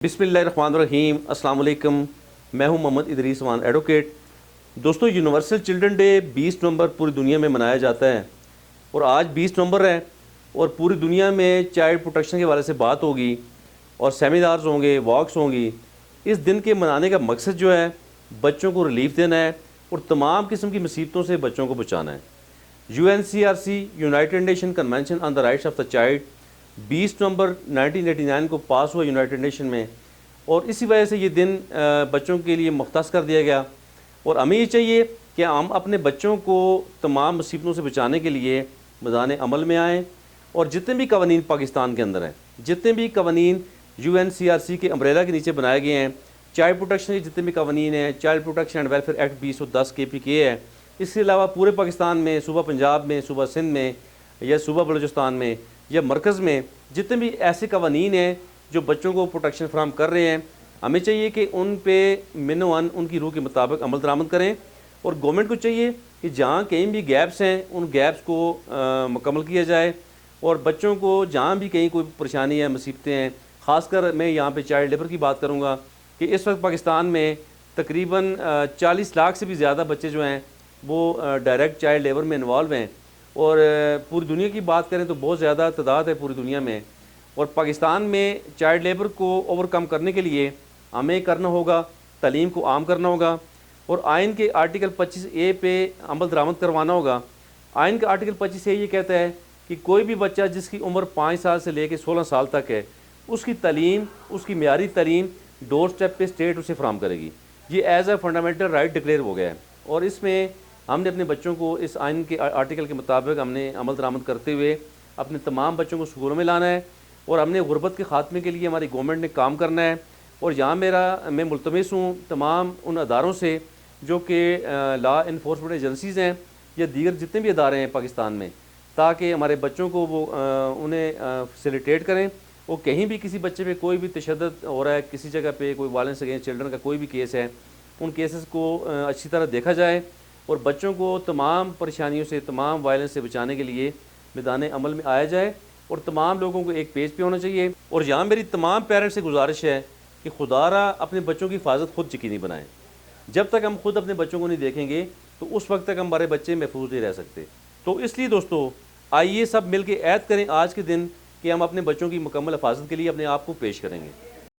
बिस्मिल्लाहिर्रहमानिर्रहीम। अस्सलाम वालेकुम। मैं हूं मोहम्मद इदरीस वान एडवोकेट। दोस्तों, यूनिवर्सल चिल्ड्रन डे 20 नवंबर पूरी दुनिया में मनाया जाता है और आज 20 नवंबर है और पूरी दुनिया में चाइल्ड प्रोटेक्शन के बारे से बात होगी और सेमिनार्स होंगे, वॉक्स होंगी। इस दिन के मनाने का मकसद जो है बच्चों को रिलीफ देना है और तमाम किस्म की मुसीबतों से बच्चों को बचाना है। UNCRC United nation convention on the rights of the child 20 नवंबर 1989 को पास हुआ यूनाइटेड नेशन में, और इसी वजह से ये दिन बच्चों के लिए मुख्तस कर दिया गया। और हमें ये चाहिए कि हम अपने बच्चों को तमाम मुसीबतों से बचाने के लिए मैदान अमल में आएँ और जितने भी कवानीन पाकिस्तान के अंदर हैं, जितने भी कवानीन UNCRC के अम्ब्रेला के नीचे बनाए गए हैं, चाइल्ड प्रोटेक्शन के जितने भी कवानीन हैं, child protection and welfare act 2010 KPK है, इसके अलावा पूरे पाकिस्तान में, सूबा पंजाब में, सूबा सिंध में या सूबा बलूचिस्तान में या मरकज़ में जितने भी ऐसे कवानीन हैं जो बच्चों को प्रोटेक्शन फराहम कर रहे हैं, हमें चाहिए कि उन पे मिनोअन उनकी रूह के मुताबिक अमल दरामद करें। और गवर्नमेंट को चाहिए कि जहाँ कहीं भी गैप्स हैं उन गैप्स को मुकम्मल किया जाए और बच्चों को जहाँ भी कहीं कोई परेशानी है, मुसीबतें हैं, ख़ासकर मैं यहाँ पे चाइल्ड लेबर की बात करूँगा कि इस वक्त पाकिस्तान में तकरीबन 40 लाख से भी ज़्यादा बच्चे जो हैं वो डायरेक्ट चाइल्ड लेबर में इन्वॉल्व हैं। और पूरी दुनिया की बात करें तो बहुत ज़्यादा तादाद है पूरी दुनिया में। और पाकिस्तान में चाइल्ड लेबर को ओवरकम करने के लिए हमें करना होगा, तालीम को आम करना होगा और आइन के आर्टिकल 25A पे अमल दरामद करवाना होगा। आइन का आर्टिकल 25A ये कहता है कि कोई भी बच्चा जिसकी उम्र 5 साल से लेकर 16 साल तक है, उसकी तालीम, उसकी मियारी तालीम डोर स्टेप पे स्टेट उसे फराहम करेगी। ये as a fundamental right declare हो गया है और इसमें हमने अपने बच्चों को इस आइन के आर्टिकल के मुताबिक हमने अमल दरामद करते हुए अपने तमाम बच्चों को स्कूलों में लाना है और हमने गुर्बत के ख़ात्मे के लिए हमारी गवर्नमेंट ने काम करना है। और यहाँ मैं मुल्तमिस हूँ तमाम उन अदारों से जो कि लॉ इन्फोर्समेंट एजेंसीज़ हैं या दीगर जितने भी अदारे हैं पाकिस्तान में, ताकि हमारे बच्चों को वो उन्हें फैसिलिटेट करें। वो कहीं भी किसी बच्चे पे कोई भी तशद्दुद हो रहा है, किसी जगह पे कोई वायलेंस अगेंस्ट चिल्ड्रन का कोई भी केस है, उन केसेस को अच्छी तरह देखा जाए और बच्चों को तमाम परेशानियों से, तमाम वायलेंस से बचाने के लिए मैदान अमल में आया जाए और तमाम लोगों को एक पेज पे होना चाहिए। और यहाँ मेरी तमाम पेरेंट्स से गुजारिश है कि खुदारा अपने बच्चों की हिफाजत खुद यकीनी बनाएं। जब तक हम खुद अपने बच्चों को नहीं देखेंगे तो उस वक्त तक हमारे बच्चे महफूज नहीं रह सकते। तो इसलिए दोस्तों, आइए सब मिल के ऐद करें आज के दिन कि हम अपने बच्चों की मुकम्मल हिफाजत के लिए अपने आप को पेश करेंगे।